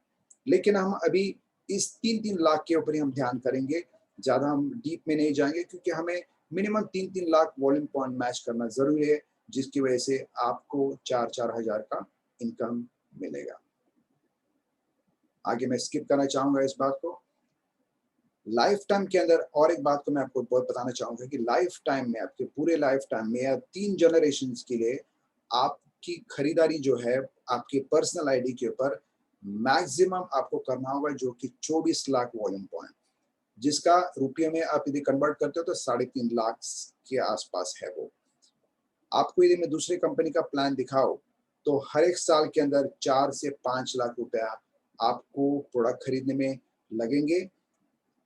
लेकिन हम अभी इस 3-3 लाख के ऊपर ही हम ध्यान करेंगे, ज़्यादा हम डीप में नहीं जाएँगे क्योंकि हमें minimum 3-3 lakh volume point match करना ज़रूरी है, जिसकी वजह से आपको 4-4 हज़ार का इनकम मिलेगा। आगे मैं स्किप करना चाहूँगा इस बात को। लाइफ टाइम के अंदर और एक बात को मैं आपको बहुत बताना चाहूँगा कि लाइफ टाइम में, आपके पूरे लाइफ टाइम में या 3 जनरेशंस के लिए आपकी खरीदारी जो है, आपकी पर्सनल आईडी के ऊपर मैक्सिमम आपको करना होगा जो कि 24 लाख वॉल्यूम पॉइंट, जिसका रुपये में आप यदि कन्वर्ट करते हो तो 3.5 लाख के आसपास है वो। आपको यदि मैं दूसरे कंपनी का प्लान दिखाऊँ, तो हर एक साल के अंदर 4 से 5 लाख रुपया आपको प्रोडक्ट खरीदने में लगेंगे,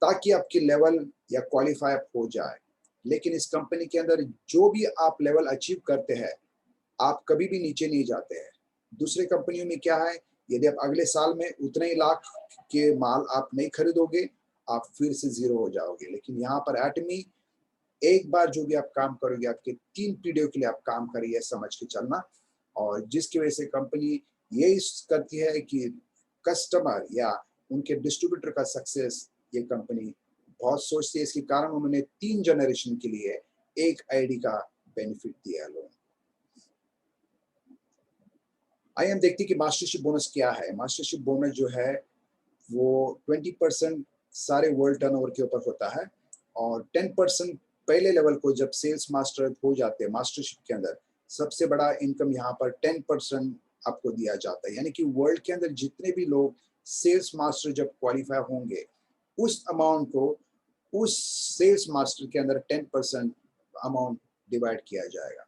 ताकि आपकी लेवल या क्वालिफाई हो जाए। लेकिन इस कंपनी के अंदर जो भी आप लेवल अचीव करते हैं, आप कभी भी नीचे नहीं जाते हैं। दूसरे कंपनियों में क्या है, यदि आप अगले साल में उतने ही लाख के माल आप नहीं खरीदोगे, आप फिर से ज़ीरो हो जाओगे। लेकिन यहाँ पर एटमी एक बार जो भी आप काम करोगे, आपके 3 पीढ़ियों के लिए आप काम करिए समझ के चलना, और जिसकी वजह से कंपनी यही करती है कि कस्टमर या उनके डिस्ट्रीब्यूटर का सक्सेस ये कंपनी बहुत सोचती है। इसके कारण उन्होंने 3 जनरेशन के लिए एक आईडी का बेनिफिट दिया है लोगों को। आइए हम देखते हैं कि मास्टरशिप बोनस क्या है। मास्टरशिप बोनस जो है वो 20% सारे वर्ल्ड टर्नओवर के ऊपर होता है, और 10% पहले लेवल को जब सेल्स मास्टर हो जाते हैं मास्टरशिप के अंदर, सबसे बड़ा इनकम यहाँ पर 10% आपको दिया जाता है। यानी कि वर्ल्ड के अंदर जितने भी लोग सेल्स मास्टर जब क्वालिफाई होंगे, उस अमाउंट को उस सेल्स मास्टर के अंदर 10% अमाउंट डिवाइड किया जाएगा।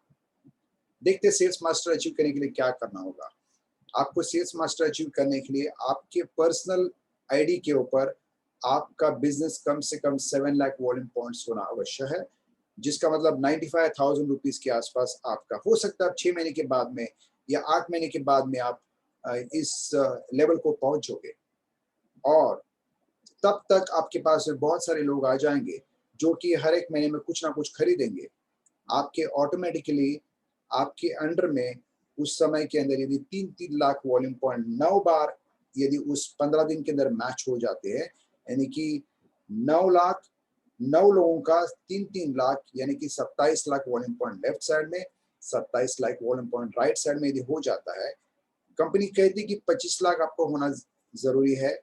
देखते हैं सेल्स मास्टर अचीव करने के लिए क्या करना होगा। आपको सेल्स मास्टर अचीव करने के लिए आपके पर्सनल आईडी के ऊपर आपका बिजनेस कम से कम 7 लाख वॉल्यूम पॉइंट्स होना अवश्य है, जिसका मतलब 95,000 रुपीज के आसपास आपका हो सकता है। 6 महीने के बाद में या 8 महीने के बाद में आप इस लेवल को पहुंचोगे, और तब तक आपके पास बहुत सारे लोग आ जाएंगे जो कि हर एक महीने में कुछ ना कुछ खरीदेंगे। आपके ऑटोमेटिकली आपके अंडर में उस समय के अंदर यदि 3-3 लाख वॉल्यूम पॉइंट 9 बार यदि उस 15 दिन के अंदर मैच हो जाते हैं, यानी कि 9 लाख 9 लोगों का 3-3 लाख, यानी कि 27 lakh volume point left side में, 27 lakh volume point right side में यदि हो जाता है, कंपनी कहती है कि 25 लाख आपको होना जरूरी है।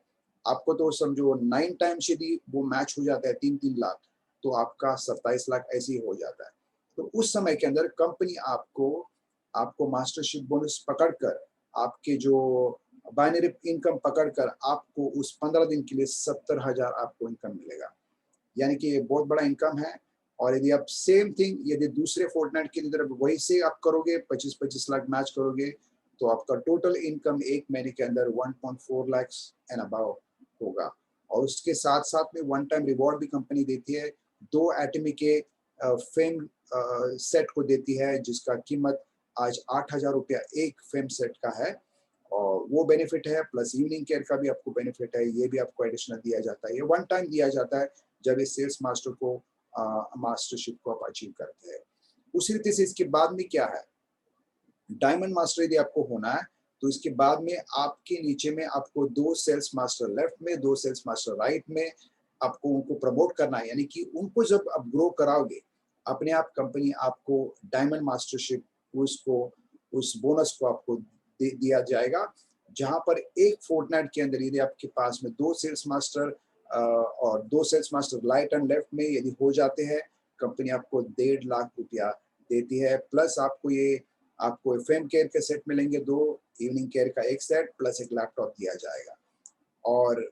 आपको तो समझो 9 टाइम्स यदि वो मैच हो जाता है 3-3 लाख, तो आपका 27 लाख ऐसे ही हो जाता है। तो उस समय के अंदर कंपनी आपको आपको मास्टरशिप बोनस पकड़कर, आपके जो बाइनरी इनकम पकड़कर आपको उस 15 दिन के लिए 70,000 आपको इनकम मिलेगा। यानी कि ये बहुत बड़ा इनकम है। और यदि आप सेम थिंग यदि दूसरे फोर्टनाइट के अंदर वही से आप करोगे, 25-25 लाख मैच करोगे, तो आपका टोटल इनकम एक महीने के अंदर 1.4 लाख एंड अबव होगा। और उसके साथ साथ में वन टाइम रिवॉर्ड भी कंपनी देती है, 2 एटमी के फेम सेट को देती है, जिसका कीमत आज 8,000 रुपया एक फेम सेट का है। और वो बेनिफिट है, प्लस इवनिंग केयर का भी आपको बेनिफिट है, ये भी आपको एडिशनल दिया जाता है। ये वन टाइम दिया जाता है जब इस सेल्स मास्टर को मास्टरशिप को आप अचीव करते हैं। उसी रीति से इसके बाद में क्या है, डायमंड मास्टर यदि आपको होना है, तो इसके बाद में आपके नीचे में आपको 2 सेल्स मास्टर लेफ्ट में, 2 सेल्स मास्टर राइट में आपको उनको प्रमोट करना है। यानी कि उनको जब आप ग्रो कराओगे, अपने आप कंपनी आपको डायमंड मास्टरशिप उसको उस बोनस को आपको दिया जाएगा, जहां पर एक फोर्टनाइट के अंदर यदि आपके पास में 2 सेल्स मास्टर और 2 sales master right and left में यदि हो जाते हैं, कंपनी आपको 1.5 लाख रुपया देती है। प्लस आपको फेम केयर के सेट मिलेंगे 2, इवनिंग केयर का 1 सेट, प्लस एक लैपटॉप दिया जाएगा। और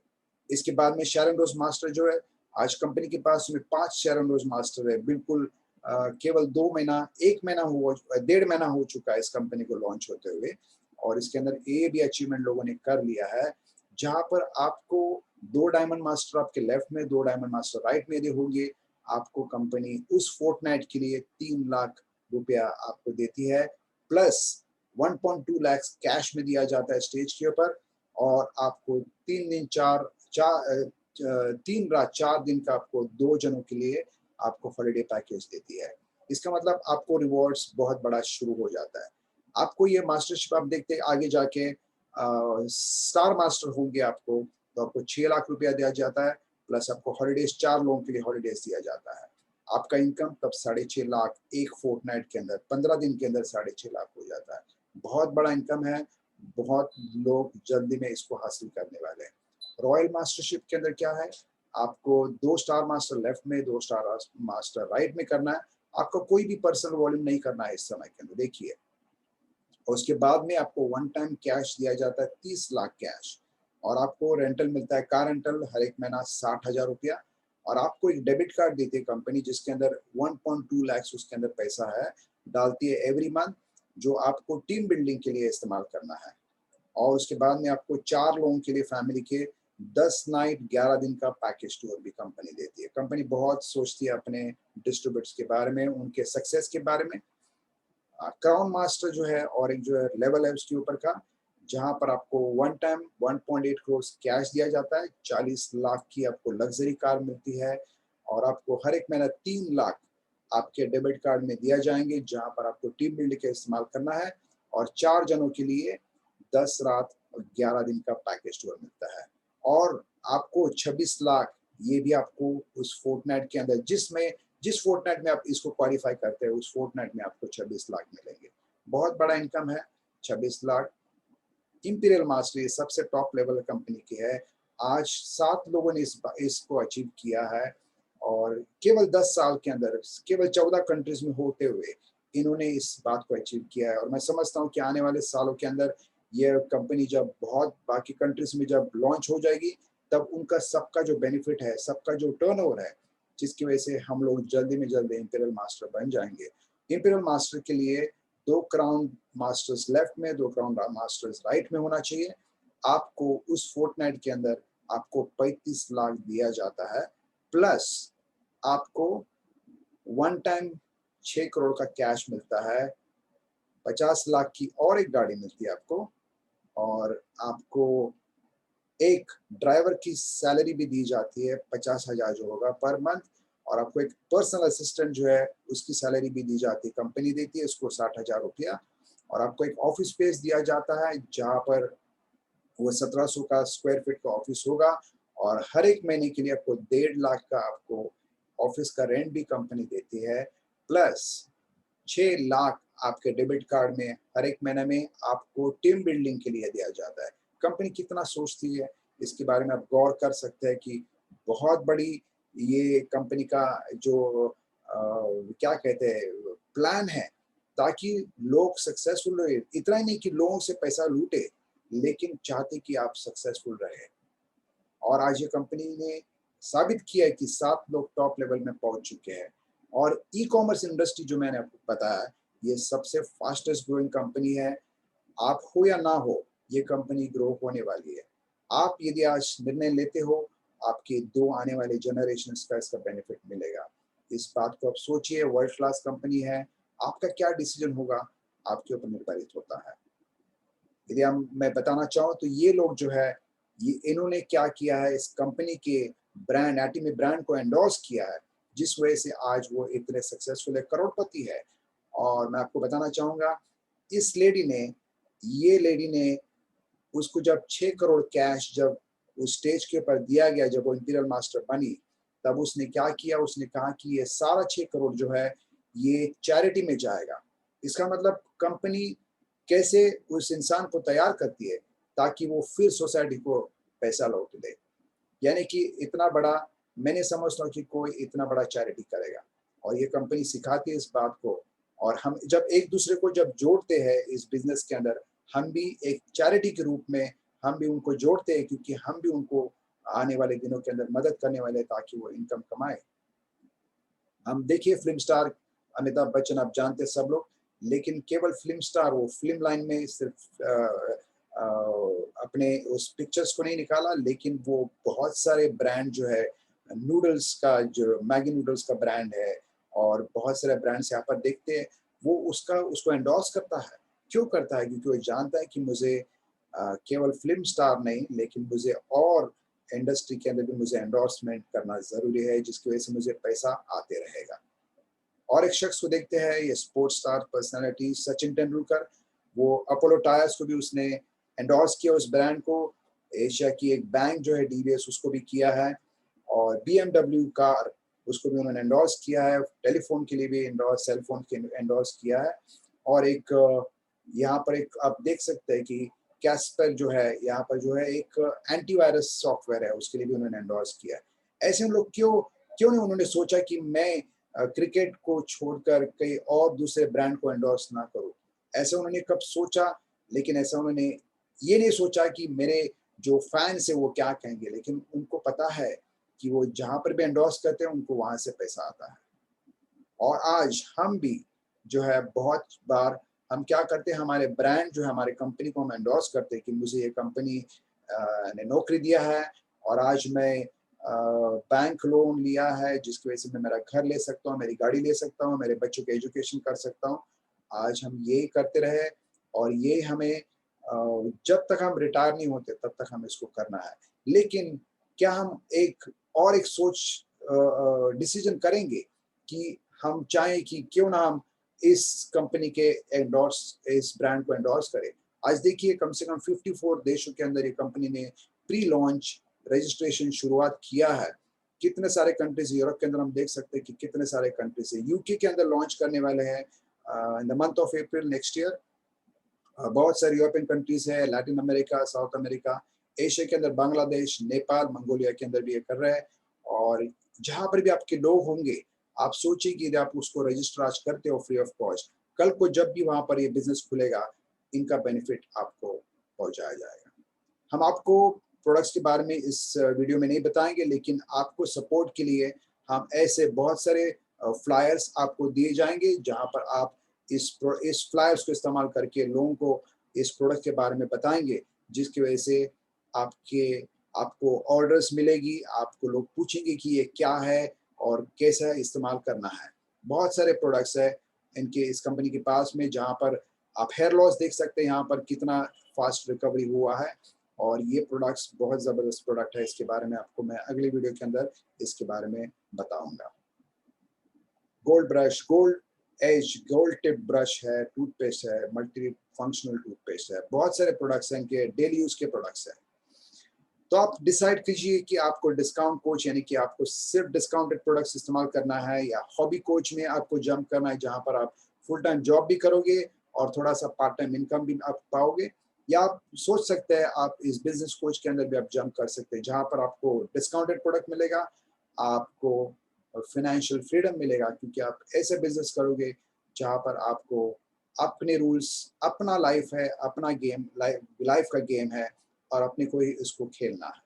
इसके बाद में शेरन रोज मास्टर जो है, आज कंपनी के पास में 5 शेरन रोज मास्टर है। बिल्कुल केवल 2 महीना 1 महीना हुआ, 1.5 महीना हो चुका है इस कंपनी को लॉन्च होते हुए, और इसके अंदर ये भी अचीवमेंट लोगों ने कर लिया है, जहां पर आपको 2 डायमंड मास्टर आपके लेफ्ट में, 2 डायमंड मास्टर राइट में यदि होंगे, आपको कंपनी उस फोर्टनाइट के लिए 3 लाख रुपया आपको देती है, प्लस 1.2 लाख कैश में दिया जाता है स्टेज के ऊपर, और आपको 3 रात 4 दिन का आपको 2 जनों के लिए आपको हॉलिडे पैकेज देती है। इसका मतलब आपको रिवॉर्ड्स बहुत बड़ा शुरू हो जाता है। आपको ये मास्टरशिप आप देखते हैं आगे जाके स्टार मास्टर होंगे आपको, तो आपको 6 लाख रुपया दिया जाता है, प्लस आपको हॉलिडेज़ 4 लोगों के लिए हॉलिडेज़ दिया जाता है। आपका इनकम तब 6.5 लाख एक फोर्टनाइट के अंदर, 15 दिन के अंदर 6.5 लाख हो जाता है। बहुत बड़ा इनकम है, बहुत लोग जल्दी में इसको हासिल करने वाले हैं। रॉयल मास्टरशिप के अंदर क्या है, आपको 2 स्टार मास्टर लेफ्ट में, 2 स्टार मास्टर राइट में करना है। आपको कोई भी पर्सनल वॉल्यूम नहीं करना है इस समय के अंदर, देखिए। और उसके बाद में आपको वन टाइम कैश दिया जाता है 30 लाख कैश, और आपको रेंटल मिलता है, कार रेंटल हर एक महीना 60,000 रुपया, और आपको एक डेबिट कार्ड देती है कंपनी जिसके अंदर 1.2 लाख उसके अंदर पैसा है, डालती है एवरी मंथ, जो आपको टीम बिल्डिंग के लिए इस्तेमाल करना है। और उसके बाद में आपको 4 लोगों के लिए फैमिली के 10 नाइट 11 दिन का पैकेज टूर भी कंपनी देती है। कंपनी बहुत सोचती है अपने डिस्ट्रीब्यूटर्स के बारे में, उनके सक्सेस के बारे में। क्राउन मास्टर जो है और एक जो है लेवल है उसके ऊपर का, जहां पर आपको वन टाइम 1.8 करोड़ कैश दिया जाता है, 40 लाख की आपको लग्जरी कार मिलती है, और आपको हर एक महीना 3 लाख आपके डेबिट कार्ड में दिया जाएंगे, जहां पर आपको टीम बिल्ड का इस्तेमाल करना है, और 4 जनों के लिए 10 रात और 11 दिन का पैकेज टूर मिलता है। और आपको 26 लाख, ये भी आपको उस फोर्टनाइट के अंदर, जिस फोर्टनाइट में आप इसको क्वालिफाई करते हैं, उस फोर्टनाइट में आपको 26 लाख मिलेंगे। बहुत बड़ा इनकम है, 26 लाख। इंपीरियल मास्टर ये सबसे टॉप लेवल कंपनी की है। आज 7 लोगों ने इसको अचीव किया है, और केवल 10 साल के अंदर केवल 14 कंट्रीज में होते हुए इन्होंने इस बात को अचीव किया है। और मैं समझता हूँ कि आने वाले सालों के अंदर ये कंपनी जब बहुत बाकी कंट्रीज में जब लॉन्च हो जाएगी, तब उनका सबका जो बेनिफिट है, सबका जो टर्नओवर है, जिसकी वजह से हम लोग जल्दी में जल्दी इंपीरियल मास्टर बन जाएंगे। इंपीरियल मास्टर के लिए 2 क्राउन मास्टर्स लेफ्ट में, 2 क्राउन मास्टर्स राइट में होना चाहिए। आपको उस फोर्टनाइट के अंदर आपको 35 लाख दिया जाता है, प्लस आपको वन टाइम 6 करोड़ का कैश मिलता है, 50 लाख की और एक गाड़ी मिलती है आपको, और आपको एक ड्राइवर की सैलरी भी दी जाती है 50,000 जो होगा पर मंथ, और आपको एक पर्सनल असिस्टेंट जो है उसकी सैलरी भी दी जाती है, कंपनी देती है उसको 60,000 रुपया। और आपको एक ऑफिस स्पेस दिया जाता है, जहाँ पर वो 1700 का स्क्वायर फीट का ऑफिस होगा, और हर एक महीने के लिए आपको 1.5 लाख का आपको ऑफिस का रेंट भी कंपनी देती है, प्लस 6 लाख आपके डेबिट कार्ड में हर एक महीने में आपको टीम बिल्डिंग के लिए दिया जाता है। कंपनी कितना सोचती है, इसके बारे में आप गौर कर सकते हैं कि बहुत बड़ी ये कंपनी का जो क्या कहते हैं प्लान है, ताकि लोग सक्सेसफुल रहे। इतना ही नहीं कि लोगों से पैसा लूटे, लेकिन चाहते कि आप सक्सेसफुल रहे। और आज ये कंपनी ने साबित किया है कि 7 लोग टॉप लेवल में पहुंच चुके हैं। और ई कॉमर्स इंडस्ट्री जो मैंने आपको बताया, ये सबसे फास्टेस्ट ग्रोइंग कंपनी है। आप हो या ना हो, ये कंपनी ग्रो होने वाली है। आप यदि आज निर्णय लेते हो, आपके 2 आने वाले जनरेशन का इसका बेनिफिट मिलेगा। इस बात को आप सोचिए, वर्ल्ड क्लास कंपनी है। आपका क्या डिसीजन होगा, आपके ऊपर निर्धारित होता है। यदि हम मैं बताना चाहूँ तो ये लोग जो है, ये इन्होंने क्या किया है, इस कंपनी के ब्रांड एटीमी ब्रांड को एंडोर्स किया है, जिस वजह से आज वो इतने सक्सेसफुल है, करोड़पति है। और मैं आपको बताना चाहूँगा, इस लेडी ने उसको जब 6 करोड़ कैश जब उस स्टेज के ऊपर दिया गया, जब वो इंपीरियल मास्टर बनी, तब उसने क्या किया, उसने कहा कि ये सारा 6 करोड़ जो है, ये चैरिटी में जाएगा। इसका मतलब कंपनी कैसे उस इंसान को तैयार करती है, ताकि वो फिर सोसाइटी को पैसा लौट दे। यानी कि इतना बड़ा, मैं नहीं समझता हूँ कि कोई इतना बड़ा चैरिटी करेगा, और ये कंपनी सिखाती है इस बात को। और हम जब एक दूसरे को जब जोड़ते हैं इस बिजनेस के अंदर, हम भी एक चैरिटी के रूप में हम भी उनको जोड़ते हैं, क्योंकि हम भी उनको आने वाले दिनों के अंदर मदद करने वाले हैं, ताकि वो इनकम कमाए। हम देखिए फिल्म स्टार अमिताभ बच्चन, आप जानते हैं सब लोग, लेकिन केवल फिल्म स्टार वो फिल्म लाइन में सिर्फ अपने उस पिक्चर्स को नहीं निकाला, लेकिन वो बहुत सारे ब्रांड जो है, नूडल्स का जो मैगी नूडल्स का ब्रांड है, और बहुत सारे ब्रांड्स यहाँ पर देखते हैं, वो उसको एंडोर्स करता है। क्यों करता है? क्योंकि वो जानता है कि मुझे केवल फिल्म स्टार नहीं, लेकिन मुझे और इंडस्ट्री के अंदर भी मुझे एंडोर्समेंट करना ज़रूरी है, जिसकी वजह से मुझे पैसा आते रहेगा। और एक शख्स को देखते हैं, ये sports star personality Sachin Tendulkar. वो अपोलो टायर्स को भी उसने एंडोर्स किया, उस ब्रांड को। एशिया की एक बैंक जो है डीवीएस, उसको भी किया है। और बीएमडब्ल्यू कार, उसको भी उन्होंने एंडोर्स किया है। टेलीफोन के लिए भी एंडोर्स, सेल फोन के एंडोर्स किया है। और एक यहाँ पर एक आप देख सकते हैं कि कैस्पर जो है, यहाँ पर जो है एक एंटीवायरस सॉफ्टवेयर है, उसके लिए भी उन्होंने एंडोर्स किया है। ऐसे में लोग क्यों क्यों नहीं उन्होंने सोचा कि मैं क्रिकेट को छोड़कर कई और दूसरे ब्रांड को एंडोर्स ना करूं? ऐसा उन्होंने कब सोचा? लेकिन ऐसा उन्होंने ये नहीं सोचा कि मेरे जो फैंस है वो क्या कहेंगे, लेकिन उनको पता है कि वो जहां पर भी एंडोर्स करते हैं उनको वहां से पैसा आता है। और आज हम भी जो है बहुत बार हम क्या करते हैं, हमारे ब्रांड जो है, हमारे कंपनी को हम एंडोर्स करते हैं कि मुझे ये कंपनी ने नौकरी दिया है और आज मैं बैंक लोन लिया है जिसकी वजह से मैं मेरा घर ले सकता हूँ, मेरी गाड़ी ले सकता हूँ, मेरे बच्चों के एजुकेशन कर सकता हूँ। आज हम ये करते रहे और ये हमें जब तक हम रिटायर नहीं होते तब तक हमें इसको करना है। लेकिन क्या हम एक सोच डिसीजन करेंगे कि हम चाहें कि क्यों ना हम इस कंपनी के एंडोर्स इस ब्रांड को एंडोर्स करें? आज देखिए कम से कम 54 देशों के अंदर ये कंपनी ने प्री लॉन्च रजिस्ट्रेशन शुरुआत किया है। कितने सारे कंट्रीज यूरोप के अंदर हम देख सकते हैं कि कितने सारे कंट्रीज है। यूके के अंदर लॉन्च करने वाले हैं in the month of April next year. बहुत सारी यूरोपियन कंट्रीज है, Latin America, south America, Asia के अंदर बांग्लादेश, नेपाल, मंगोलिया के अंदर भी ये कर रहे हैं। और जहाँ पर भी आपके लोग होंगे, आप सोचिए कि यदि आप उसको रजिस्टर आज करते हो फ्री ऑफ कॉस्ट, कल को जब भी वहाँ पर ये बिजनेस खुलेगा, इनका बेनिफिट आपको पहुँचाया जाएगा। हम आपको प्रोडक्ट्स के बारे में इस वीडियो में नहीं बताएंगे, लेकिन आपको सपोर्ट के लिए हम ऐसे बहुत सारे फ्लायर्स आपको दिए जाएंगे जहां पर आप इस फ्लायर्स को इस्तेमाल करके लोगों को इस प्रोडक्ट के बारे में बताएंगे, जिसकी वजह से आपके आपको ऑर्डर्स मिलेगी, आपको लोग पूछेंगे कि ये क्या है और कैसा इस्तेमाल करना है। बहुत सारे प्रोडक्ट्स है इनके इस कंपनी के पास में, जहाँ पर आप हेयर लॉस देख सकते हैं यहाँ पर कितना फास्ट रिकवरी हुआ है। और ये प्रोडक्ट्स बहुत ज़बरदस्त प्रोडक्ट है, इसके बारे में आपको मैं अगली वीडियो के अंदर इसके बारे में बताऊंगा। Gold brush, gold edge, gold tip brush है, टूथपेस्ट है, मल्टी फंक्शनल टूथपेस्ट है, बहुत सारे प्रोडक्ट्स हैं इनके, डेली यूज के प्रोडक्ट्स हैं। तो आप डिसाइड कीजिए कि आपको डिस्काउंट कोच यानी कि आपको सिर्फ डिस्काउंटेड प्रोडक्ट्स इस्तेमाल करना है, या हॉबी कोच में आपको जंप करना है जहां पर आप फुल टाइम जॉब भी करोगे और थोड़ा सा पार्ट टाइम इनकम भी आप पाओगे। या आप सोच सकते हैं आप इस बिजनेस कोच के अंदर भी आप जंप कर सकते हैं, जहां पर आपको डिस्काउंटेड प्रोडक्ट मिलेगा, आपको फाइनेंशियल फ्रीडम मिलेगा, क्योंकि आप ऐसे बिजनेस करोगे जहां पर आपको अपने रूल्स, अपना लाइफ है, अपना गेम, लाइफ का गेम है और अपने को ही इसको खेलना है।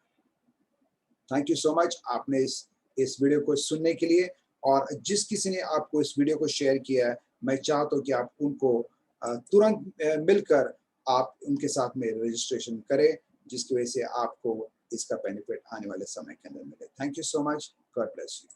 थैंक यू सो मच आपने इस वीडियो को सुनने के लिए। और जिस किसी ने आपको इस वीडियो को शेयर किया है, मैं चाहता हूँ कि आप उनको तुरंत मिलकर आप उनके साथ में रजिस्ट्रेशन करें, जिसकी वजह से आपको इसका बेनिफिट आने वाले समय के अंदर मिले। Thank you so much, God bless you.